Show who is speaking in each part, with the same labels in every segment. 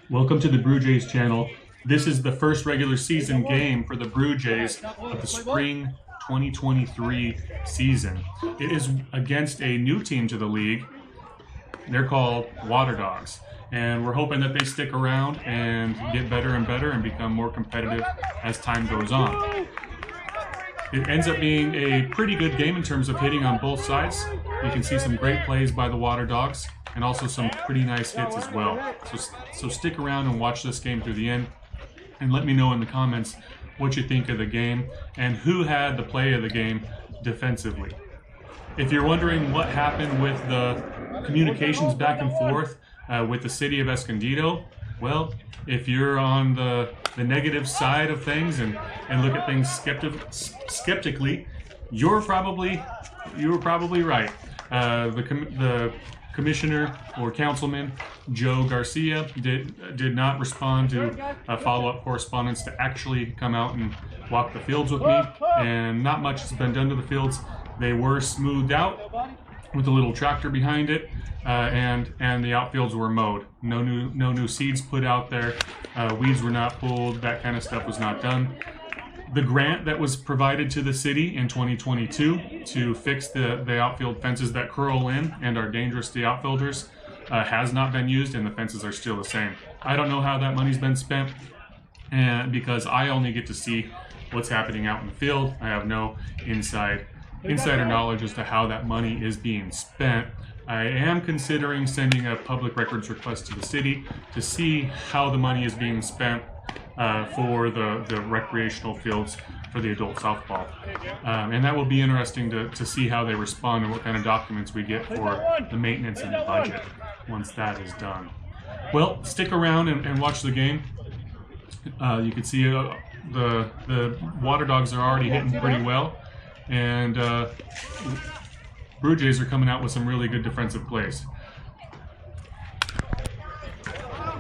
Speaker 1: Welcome to the Brew Jays channel. This is the first regular season game for the Brew Jays of the spring 2023 season. It is against a new team to the league. They're called Water Dogs, and we're hoping that they stick around and get better and better and become more competitive as time goes on. It ends up being a pretty good game in terms of hitting on both sides. You can see some great plays by the Water Dogs and also some pretty nice hits as well. So stick around and watch this game through the end and let me know in the comments what you think of the game and who had the play of the game defensively. If you're wondering what happened with the communications back and forth with the city of Escondido, well, if you're on the negative side of things and look at things skeptically, you were probably right. The commissioner or councilman Joe Garcia did not respond to follow-up correspondence to actually come out and walk the fields with me, and not much has been done to the fields. They were smoothed out with a little tractor behind it, and the outfields were mowed. No new seeds put out there. Weeds were not pulled. That kind of stuff was not done. The grant that was provided to the city in 2022 to fix the outfield fences that curl in and are dangerous to the outfielders has not been used, and the fences are still the same. I don't know how that money's been spent, and because I only get to see what's happening out in the field. I have no insider knowledge as to how that money is being spent. I am considering sending a public records request to the city to see how the money is being spent for the recreational fields for the adult softball. And that will be interesting to see how they respond and what kind of documents we get for the maintenance and the budget once that is done. Well, stick around and watch the game. You can see the Water Dogs are already hitting pretty well, and Brew Jays are coming out with some really good defensive plays.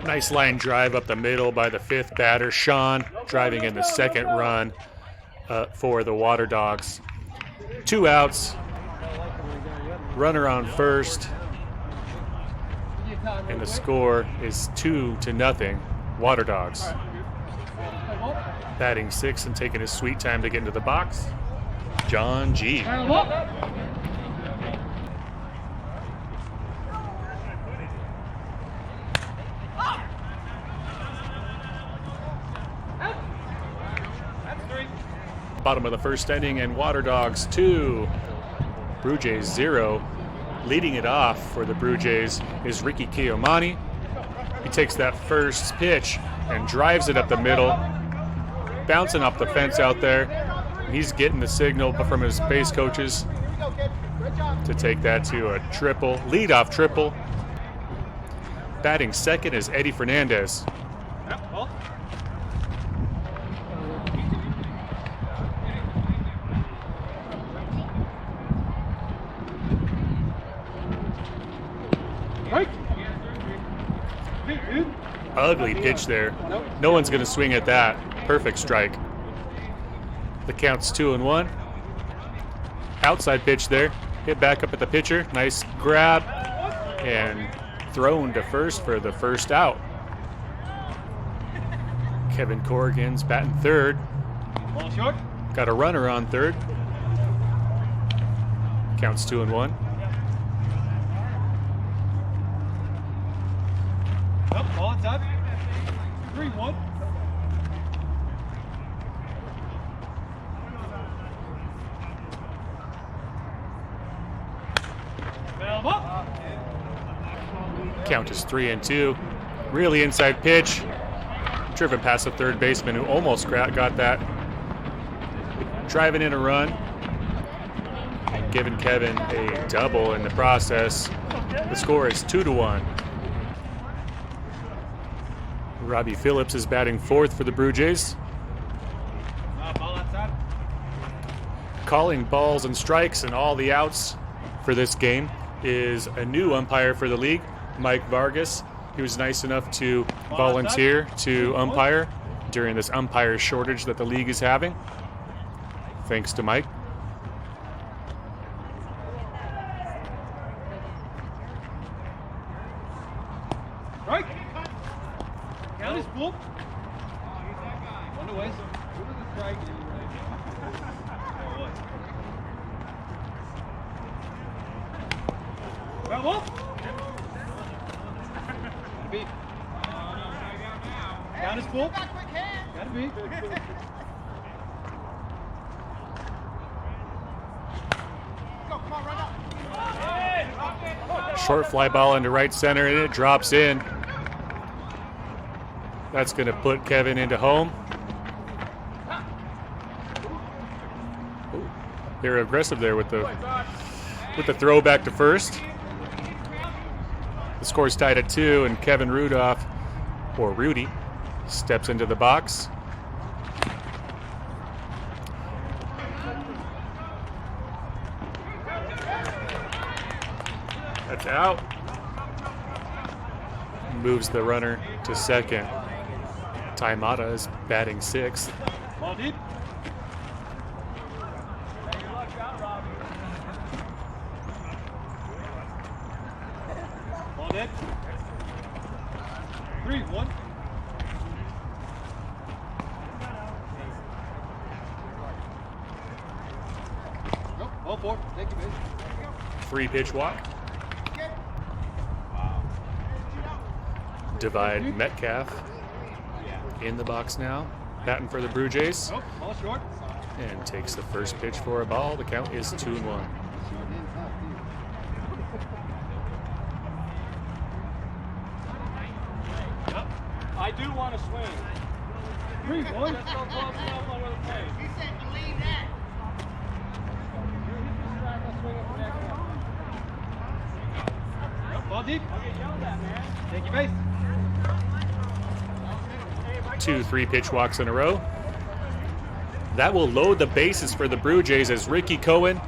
Speaker 2: Nice line drive up the middle by the fifth batter, Sean, driving in the second run for the Water Dogs. 2 outs, runner on first, and the score is 2-0, Water Dogs. Batting 6th and taking his sweet time to get into the box, John G. Bottom of the first inning, and Water Dogs 2, Brew Jays 0. Leading it off for the Brew Jays is Ricky Kiomani. He takes that first pitch and drives it up the middle, bouncing off the fence out there. He's getting the signal from his base coaches to take that to a triple, leadoff triple. Batting second is Eddie Fernandez. Ugly pitch there. No one's going to swing at that. Perfect strike. The count's 2-1. Outside pitch there. Hit back up at the pitcher. Nice grab. And thrown to first for the first out. Kevin Corrigan's batting third. Got a runner on third. Counts 2-1.
Speaker 3: Ball inside. 3-1.
Speaker 2: Count is 3-2. Really inside pitch. Driven past the third baseman who almost got that. Driving in a run. And giving Kevin a double in the process. The score is 2-1. Robbie Phillips is batting fourth for the Brew Jays.
Speaker 3: Ball outside.
Speaker 2: Calling balls and strikes and all the outs for this game is a new umpire for the league, Mike Vargas. He was nice enough to volunteer to umpire during this umpire shortage that the league is having. Thanks to Mike.
Speaker 3: Right. Down his full. On the waist. Strike. Got one. Gotta be. Down his full. Gotta be.
Speaker 2: Short fly ball into right center, and it drops in. That's going to put Kevin into home. They're aggressive there with the throw back to first. The score's tied at 2, and Kevin Rudolph, or Rudy, steps into the box. That's out. Moves the runner to second. Taimata is batting 6th.
Speaker 3: Ball deep. Ball dead. 3-1. Nope, ball 4. Thank you, baby.
Speaker 2: 3-pitch walk. Divide Metcalf in the box now. Batting for the Brew Jays.
Speaker 3: Nope, ball short.
Speaker 2: And takes the first pitch for a ball. The count is 2-1.
Speaker 3: Yep.
Speaker 4: I do want to swing.
Speaker 3: 3-1.
Speaker 4: Just don't close enough on the plate.
Speaker 5: He said, believe that.
Speaker 3: Yep, ball deep.
Speaker 4: I'll get yelled at, man.
Speaker 3: Take your base.
Speaker 2: 2 3-pitch walks in a row. That will load the bases for the Brew Jays as Ricky Cohen,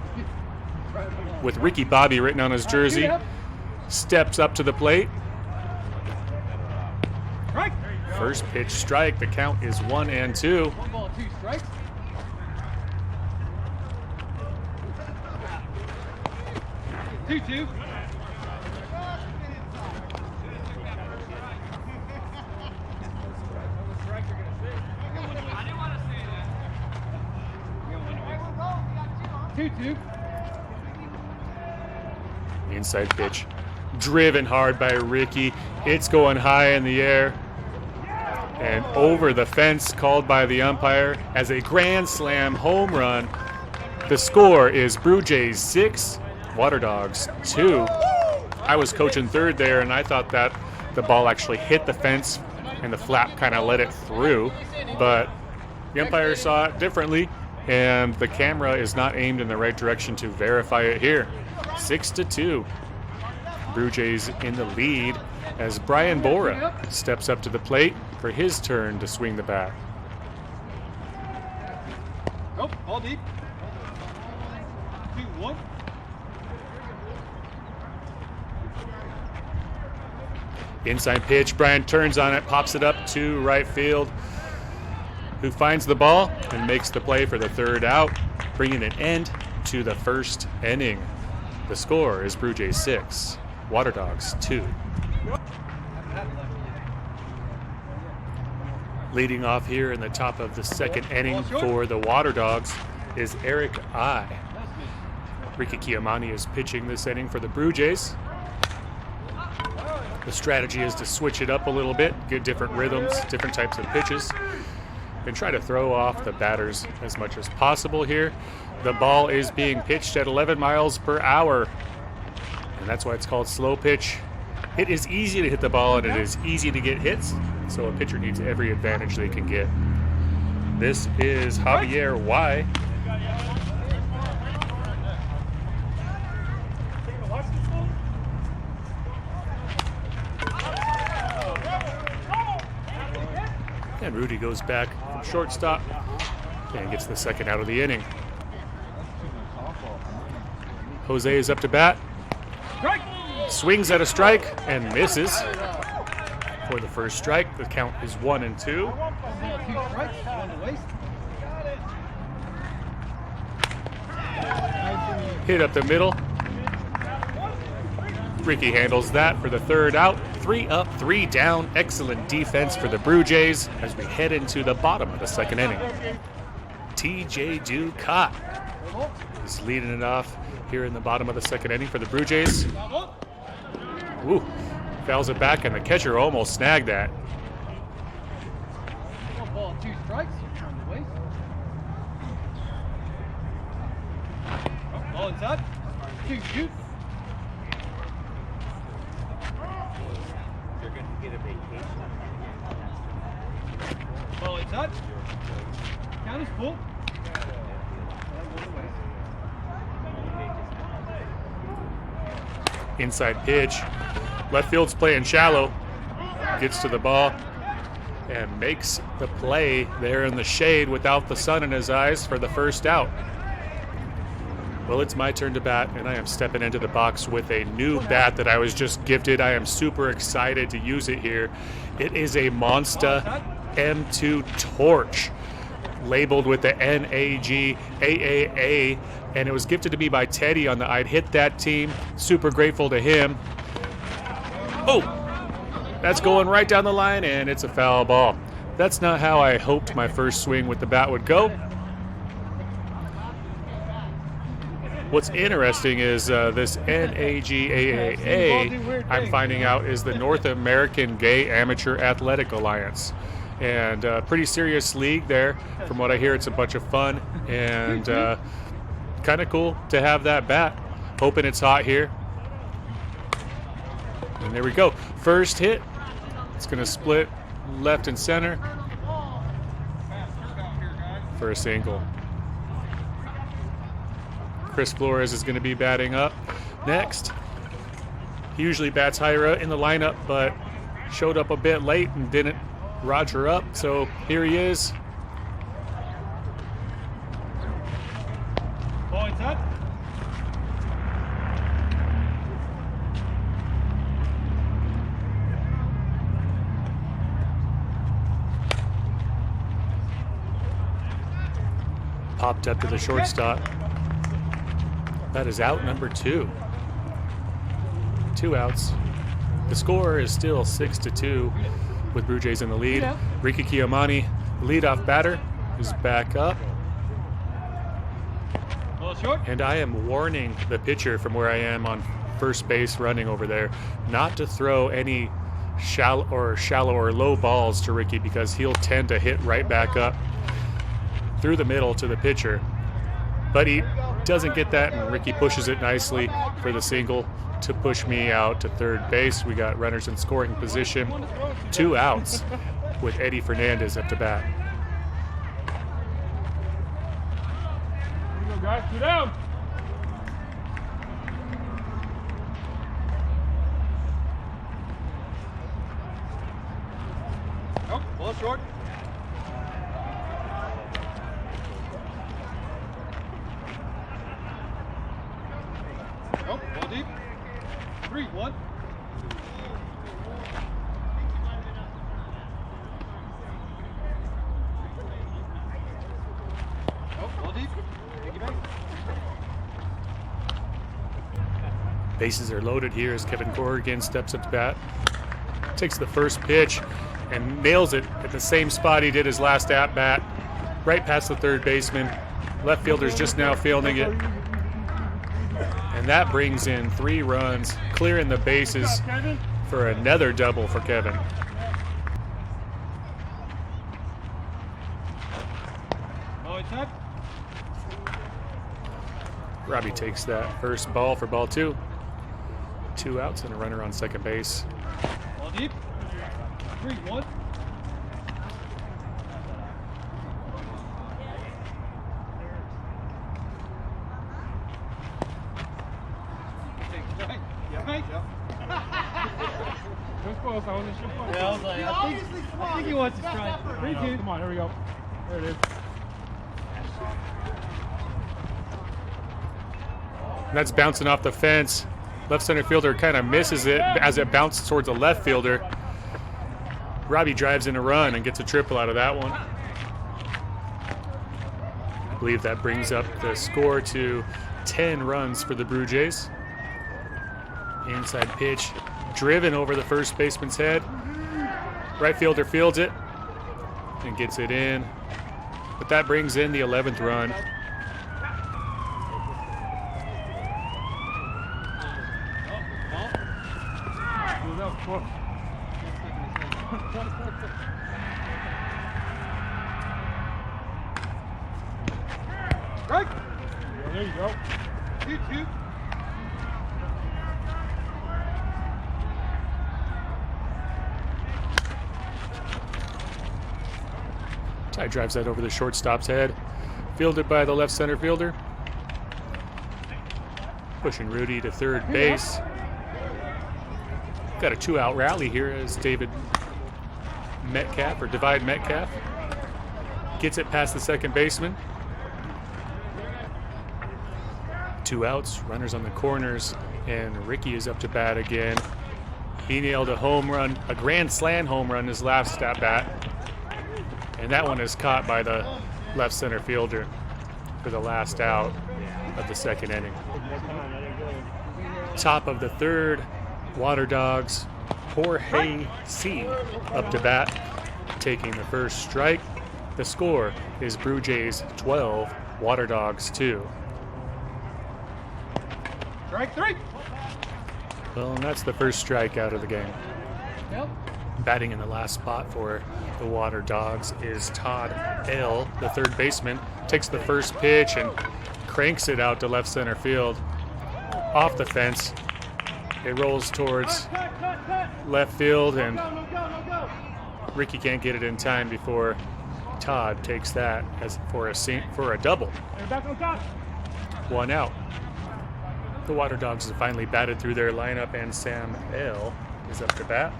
Speaker 2: with Ricky Bobby written on his jersey, steps up to the plate.
Speaker 3: Strike.
Speaker 2: First pitch strike. The count is 1-2.
Speaker 3: 1 ball, 2 strikes. Two. Two.
Speaker 2: Inside pitch. Driven hard by Ricky. It's going high in the air and over the fence, called by the umpire as a grand slam home run. The score is Brew Jays 6, Water Dogs 2. I was coaching third there, and I thought that the ball actually hit the fence and the flap kind of let it through, but the umpire saw it differently, and the camera is not aimed in the right direction to verify it here. 6-2. Brew Jays in the lead as Brian Bora steps up to the plate for his turn to swing the bat.
Speaker 3: Nope, ball deep. 2-1.
Speaker 2: Inside pitch, Brian turns on it, pops it up to right field, who finds the ball and makes the play for the third out, bringing an end to the first inning. The score is Brew Jays 6, Water Dogs 2. Leading off here in the top of the second inning for the Water Dogs is Eric I. Ricky Chiamani is pitching this inning for the Brew Jays. The strategy is to switch it up a little bit, get different rhythms, different types of pitches, and try to throw off the batters as much as possible here. The ball is being pitched at 11 miles per hour, and that's why it's called slow pitch. It is easy to hit the ball, and it is easy to get hits, so a pitcher needs every advantage they can get. This is Javier Y. And Rudy goes back from shortstop and gets the second out of the inning. Jose is up to bat.
Speaker 3: Strike.
Speaker 2: Swings at a strike and misses for the first strike. The count is 1-2.
Speaker 3: 2 strikes on the waist.
Speaker 2: Hit up the middle. Ricky handles that for the third out. 3 up, 3 down. Excellent defense for the Brew Jays as we head into the bottom of the second inning. TJ Ducott is leading it off here in the bottom of the second inning for the Brew Jays. Ooh, fouls it back, and the catcher almost snagged that.
Speaker 3: 1 ball, 2 strikes. On the waist. Ball inside. 2 shoot.
Speaker 5: You're going to get a vacation.
Speaker 3: Ball inside. Count is full.
Speaker 2: Inside pitch. Left field's playing shallow. Gets to the ball and makes the play there in the shade without the sun in his eyes for the first out. Well, it's my turn to bat, and I am stepping into the box with a new bat that I was just gifted. I am super excited to use it here. It is a Monster M2 Torch, labeled with the NAGAAA, and it was gifted to me by Teddy on the I'd Hit That team. Super grateful to him. Oh, that's going right down the line, and it's a foul ball. That's not how I hoped my first swing with the bat would go. What's interesting is this NAGAAA, I'm finding out, is the North American Gay Amateur Athletic Alliance. And pretty serious league there. From what I hear, it's a bunch of fun and kind of cool to have that bat. Hoping it's hot here. And there we go. First hit. It's going to split left and center for a single. Chris Flores is going to be batting up next. He usually bats higher in the lineup, but showed up a bit late and didn't Roger up, so here he is.
Speaker 3: Ball inside.
Speaker 2: Popped up to the shortstop. That is out number 2. 2 outs. The score is still 6-2 with Brew Jays in the lead. Ricky Kiamani, the leadoff batter, is back up.
Speaker 3: Ball short.
Speaker 2: And I am warning the pitcher from where I am on first base running over there not to throw any shallow or low balls to Ricky, because he'll tend to hit right back up through the middle to the pitcher. But he doesn't get that, and Ricky pushes it nicely for the single to push me out to third base. We got runners in scoring position. 2 outs with Eddie Fernandez up to bat.
Speaker 4: Here we go, guys. 2 down.
Speaker 3: Nope. Ball short. Nope. Ball deep. 3-1. Nope. Ball deep. Take it back.
Speaker 2: Bases are loaded here as Kevin Corrigan steps up to bat. Takes the first pitch and nails it at the same spot he did his last at-bat, right past the third baseman. Left fielder's just now fielding it. And that brings in 3 runs, clearing the bases for another double for Kevin.
Speaker 3: Ball inside.
Speaker 2: Robbie takes that first ball for ball 2. 2 outs and a runner on second base.
Speaker 3: Ball deep. 3-1.
Speaker 4: It was close. I wasn't sure.
Speaker 3: Yeah, I was like, I think he wants to try. 3-2.
Speaker 4: Come on, here we go. There it is.
Speaker 2: And that's bouncing off the fence. Left center fielder kind of misses it as it bounces towards the left fielder. Robbie drives in a run and gets a triple out of that one. I believe that brings up the score to 10 runs for the Brew Jays. Inside pitch driven over the first baseman's head. Right fielder fields it and gets it in. But that brings in the 11th run.
Speaker 4: Right. Yeah, there you go. 2-2.
Speaker 2: Ty drives that over the shortstop's head. Fielded by the left center fielder. Pushing Rudy to third base. Got a 2-out rally here as David Metcalf, or Divide Metcalf, gets it past the second baseman. 2 outs, runners on the corners, and Ricky is up to bat again. He nailed a home run, a grand slam home run his last at bat. And that one is caught by the left center fielder for the last out of the second inning. Top of the third, Water Dogs, Jorge C. up to bat, taking the first strike. The score is Brew Jays 12, Water Dogs 2.
Speaker 3: Strike 3.
Speaker 2: Well, and that's the first strikeout of the game.
Speaker 3: Yep.
Speaker 2: Batting in the last spot for the Water Dogs is Todd L., the third baseman. Takes the first pitch and cranks it out to left center field. Off the fence. It rolls towards left field, and Ricky can't get it in time before Todd takes that as for a double. 1 out. The Water Dogs have finally batted through their lineup, and Sam L. is up to bat.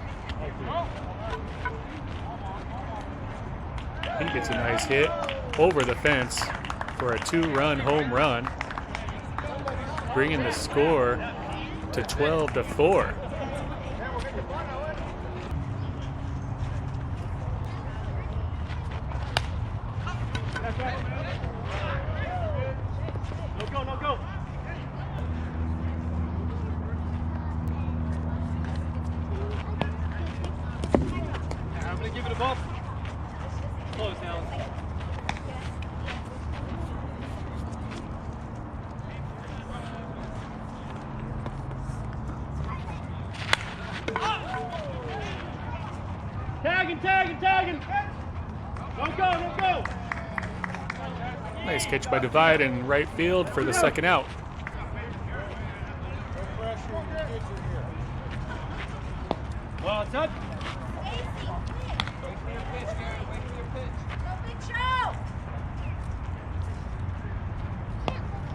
Speaker 2: He gets a nice hit over the fence for a 2-run home run, bringing the score to 12-4.
Speaker 3: No go. I'm gonna give it a bump. Close now. Tagging. Don't go.
Speaker 2: Nice catch by Divide in right field for the second out.
Speaker 3: Well, it's up.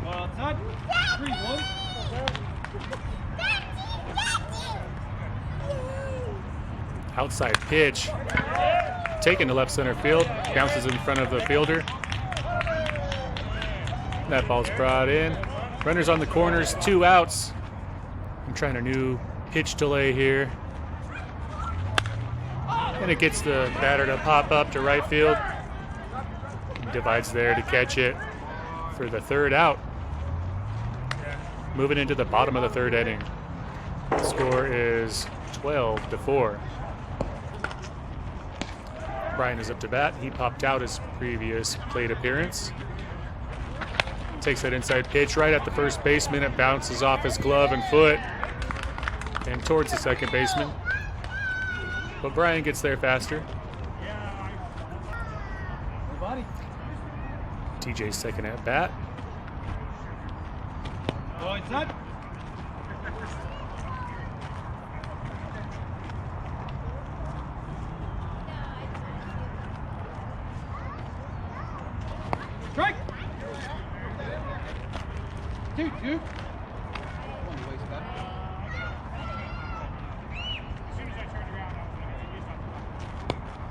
Speaker 3: Well, it's up. 3-1.
Speaker 2: Outside pitch. Taken to left center field. Bounces in front of the fielder. That ball's brought in. Runners on the corners, 2 outs. I'm trying a new pitch delay here. And it gets the batter to pop up to right field. Divides there to catch it for the third out. Moving into the bottom of the third inning. The score is 12-4. Brian is up to bat. He popped out his previous plate appearance. Takes that inside pitch right at the first baseman. It bounces off his glove and foot and towards the second baseman. But Brian gets there faster. TJ's second at bat.
Speaker 3: Well, it's up. Strike. 2-2.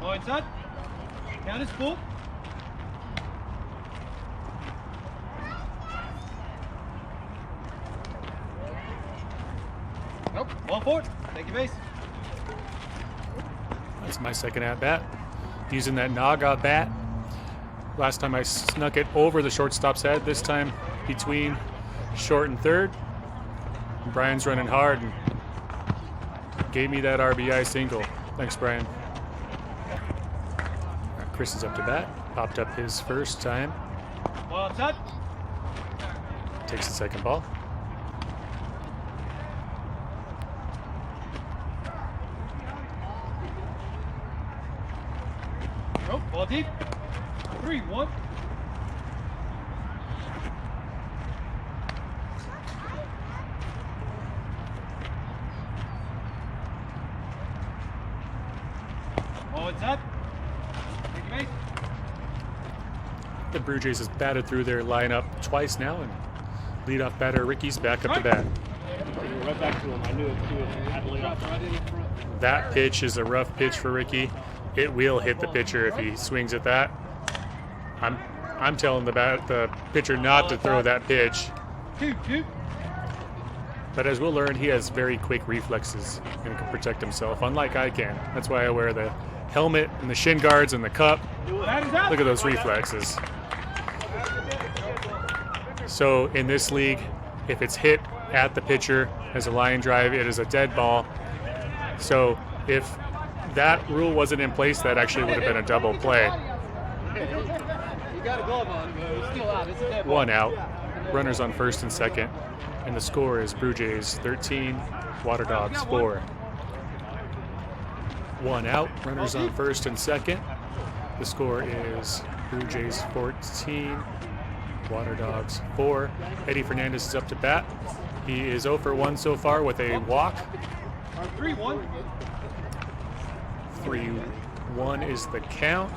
Speaker 3: Well, it's up. Count is full. Nope. Ball forward. Take your base.
Speaker 2: That's my second at bat. Using that Naga bat. Last time I snuck it over the shortstop's head. This time between short and third. And Brian's running hard and gave me that RBI single. Thanks, Brian. Chris is up to bat. Popped up his first time.
Speaker 3: Ball outside.
Speaker 2: Takes the second ball.
Speaker 3: Nope, ball deep. 3-1. Ball inside. Take your base.
Speaker 2: The Brew Jays has batted through their lineup twice now, and leadoff batter Ricky's back up to bat.
Speaker 4: Right back to him. I knew it too. I had to lay off right in front.
Speaker 2: That pitch is a rough pitch for Ricky. It will hit the pitcher if he swings at that. I'm telling the pitcher not to throw that pitch.
Speaker 3: 2-2.
Speaker 2: But as we'll learn, he has very quick reflexes and can protect himself, unlike I can. That's why I wear the helmet and the shin guards and the cup. Look at those reflexes. So in this league, if it's hit at the pitcher as a line drive, it is a dead ball. So if that rule wasn't in place, that actually would have been a double play.
Speaker 3: You got a glove on, but it's still out. It's a dead ball.
Speaker 2: 1 out, runners on first and second, and the score is Brew Jays 13, Water Dogs 4. 1 out, runners on first and second. The score is Brew Jays 14, Water Dogs 4. Eddie Fernandez is up to bat. He is 0 for 1 so far with a walk.
Speaker 3: 3-1.
Speaker 2: 3-1 is the count.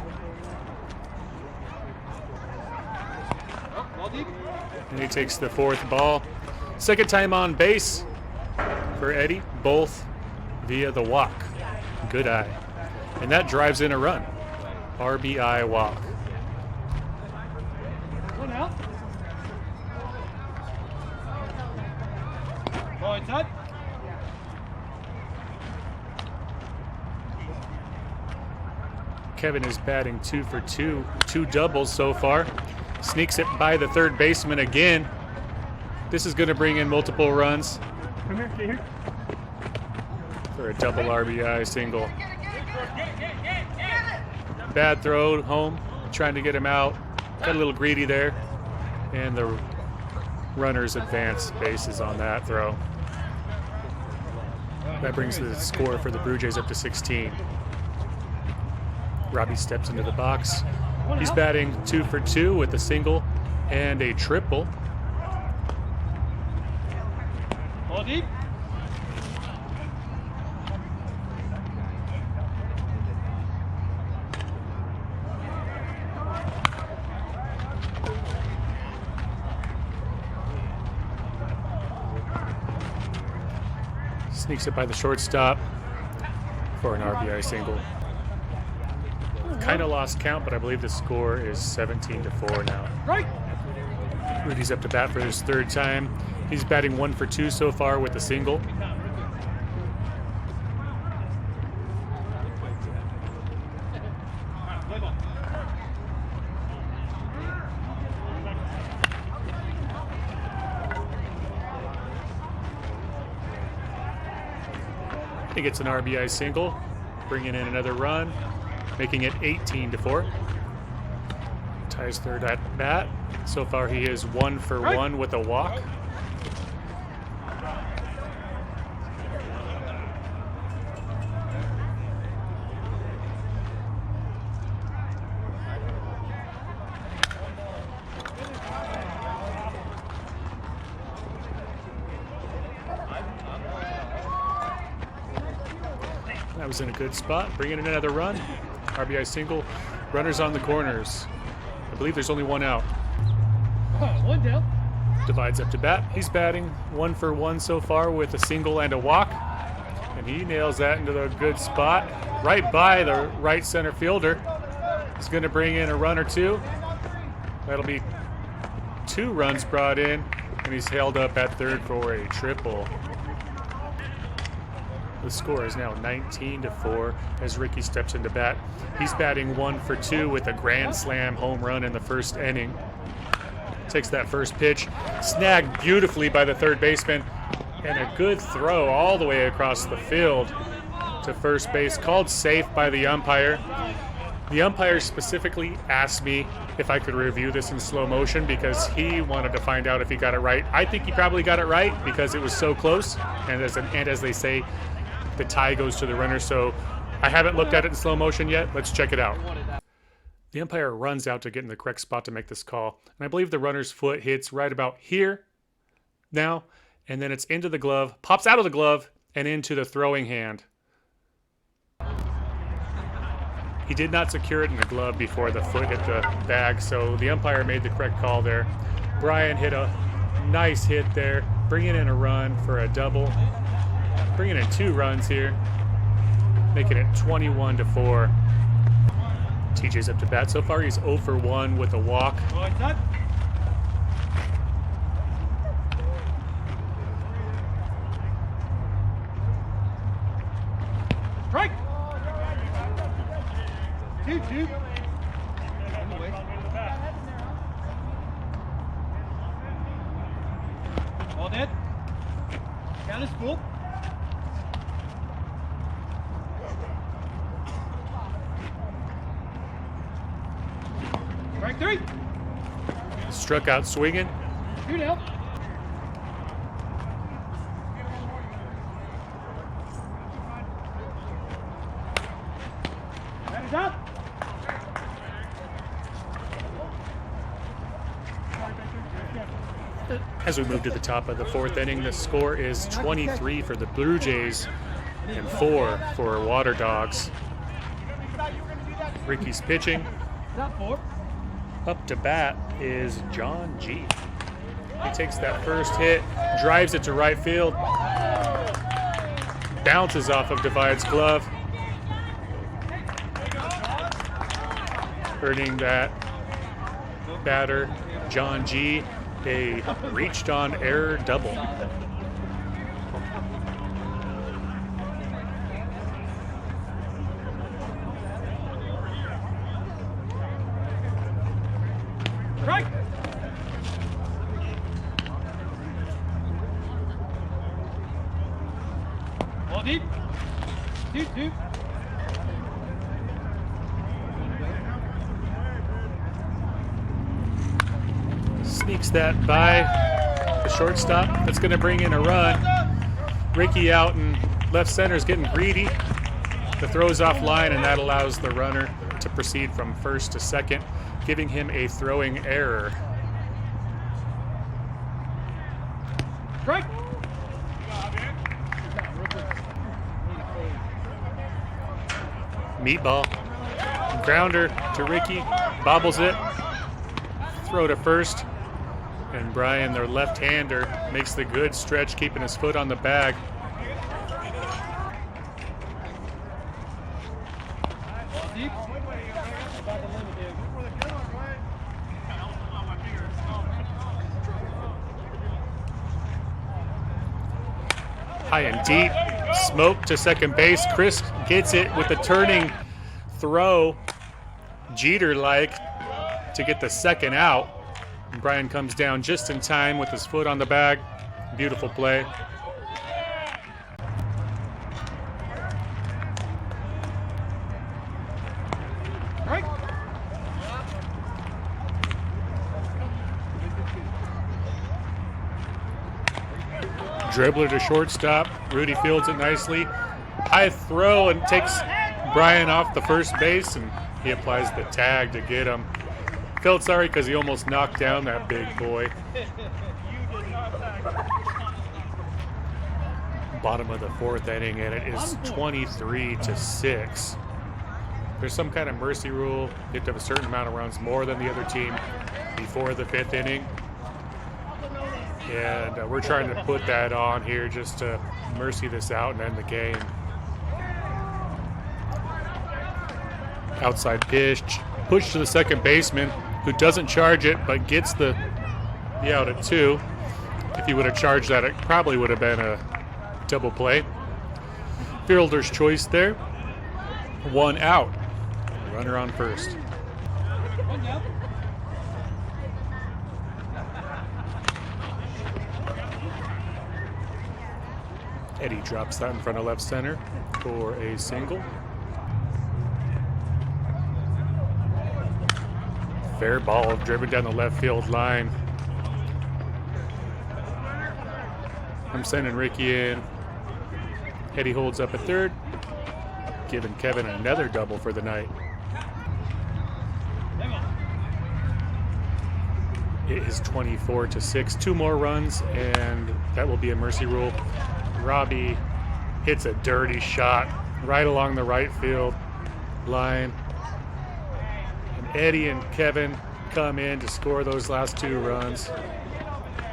Speaker 3: Ball deep.
Speaker 2: And he takes the fourth ball. Second time on base for Eddie, both via the walk. Good eye. And that drives in a run. RBI walk.
Speaker 3: 1 out. Ball inside.
Speaker 2: Kevin is batting 2 for 2, 2 doubles so far. Sneaks it by the third baseman again. This is going to bring in multiple runs.
Speaker 4: Come here.
Speaker 2: For a double RBI single. Bad throw home, trying to get him out. Got a little greedy there. And the runners advance bases on that throw. That brings the score for the Brew Jays up to 16. Robbie steps into the box. He's batting 2 for 2 with a single and a triple.
Speaker 3: Ball deep.
Speaker 2: Sneaks it by the shortstop for an RBI single. Kind of lost count, but I believe the score is 17-4 now.
Speaker 3: Right.
Speaker 2: Rudy's up to bat for his third time. He's batting 1 for 2 so far with a single. He gets an RBI single, bringing in another run, making it 18-4. Ties third at bat. So far he is 1 for 1 with a walk. That was in a good spot. Bringing in another run. RBI single. Runners on the corners. I believe there's only 1 out.
Speaker 3: 1 down.
Speaker 2: Divides up to bat. He's batting 1 for 1 so far with a single and a walk. And he nails that into the good spot. Right by the right center fielder. He's going to bring in a run or 2. That'll be 2 runs brought in. And he's held up at third for a triple. The score is now 19-4 as Ricky steps into bat. He's batting 1 for 2 with a grand slam home run in the first inning. Takes that first pitch, snagged beautifully by the third baseman. And a good throw all the way across the field to first base, called safe by the umpire. The umpire specifically asked me if I could review this in slow motion because he wanted to find out if he got it right. I think he probably got it right because it was so close. And as they say, the tie goes to the runner. So I haven't looked at it in slow motion yet. Let's check it out. The umpire runs out to get in the correct spot to make this call. And I believe the runner's foot hits right about here now. And then it's into the glove, pops out of the glove, and into the throwing hand. He did not secure it in the glove before the foot hit the bag, so the umpire made the correct call there. Brian hit a nice hit there, bringing in a run for a double. Bringing in 2 runs here, making it 21-4. TJ's up to bat. So far, he's 0 for 1 with a walk.
Speaker 3: Strike! 2-2. All dead. Count is full. Strike 3.
Speaker 2: Struck out swinging.
Speaker 3: 2-0. That is up.
Speaker 2: As we move to the top of the 4th inning, the score is 23 for the Brew Jays and 4 for Water Dogs. Ricky's pitching.
Speaker 3: Not 4.
Speaker 2: Up to bat is John G. He takes that first hit, drives it to right field, bounces off of Divide's glove, earning that batter, John G, a reached on error double.
Speaker 3: Strike! Ball deep. 2-2.
Speaker 2: Sneaks that by the shortstop. That's going to bring in a run. Ricky out in left center is getting greedy. The throw's offline, and that allows the runner to proceed from first to second, giving him a throwing error.
Speaker 3: Strike!
Speaker 2: Meatball. Grounder to Ricky. Bobbles it. Throw to first. And Brian, their left-hander, makes the good stretch, keeping his foot on the bag.
Speaker 3: Deep.
Speaker 2: High and deep. Smoke to second base. Chris gets it with a turning throw. Jeter-like to get the second out. And Brian comes down just in time with his foot on the bag. Beautiful play.
Speaker 3: Strike!
Speaker 2: Dribbler to shortstop. Rudy fields it nicely. High throw and takes Brian off the first base, and he applies the tag to get him. Felt sorry because he almost knocked down that big boy. Bottom of the 4th inning, and it is 23-6. There's some kind of mercy rule. You have to have a certain amount of runs more than the other team before the 5th inning. And we're trying to put that on here just to mercy this out and end the game. Outside pitch, push to the second baseman, who doesn't charge it but gets the out at 2. If he would have charged that, it probably would have been a double play. Fielder's choice there. 1 out. Runner on first. Eddie drops that in front of left center for a single. Fair ball driven down the left field line. I'm sending Ricky in. Eddie holds up at third, giving Kevin another double for the night. It is 24-6. 2 more runs, and that will be a mercy rule. Robbie hits a dirty shot right along the right field line. And Eddie and Kevin come in to score those last 2 runs.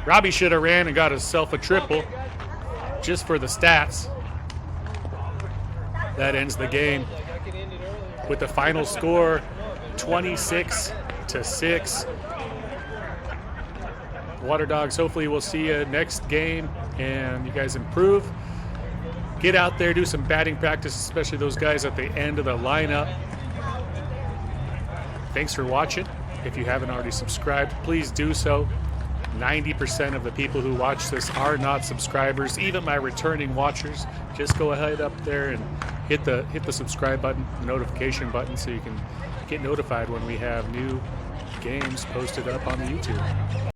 Speaker 2: Robbie should have ran and got himself a triple just for the stats. That ends the game with the final score 26-6. Water Dogs, hopefully we'll see you next game and you guys improve. Get out there, do some batting practice, especially those guys at the end of the lineup. Thanks for watching. If you haven't already subscribed, please do so. 90% of the people who watch this are not subscribers, even my returning watchers. Just go ahead up there and hit the subscribe button, the notification button, so you can get notified when we have new games posted up on the YouTube.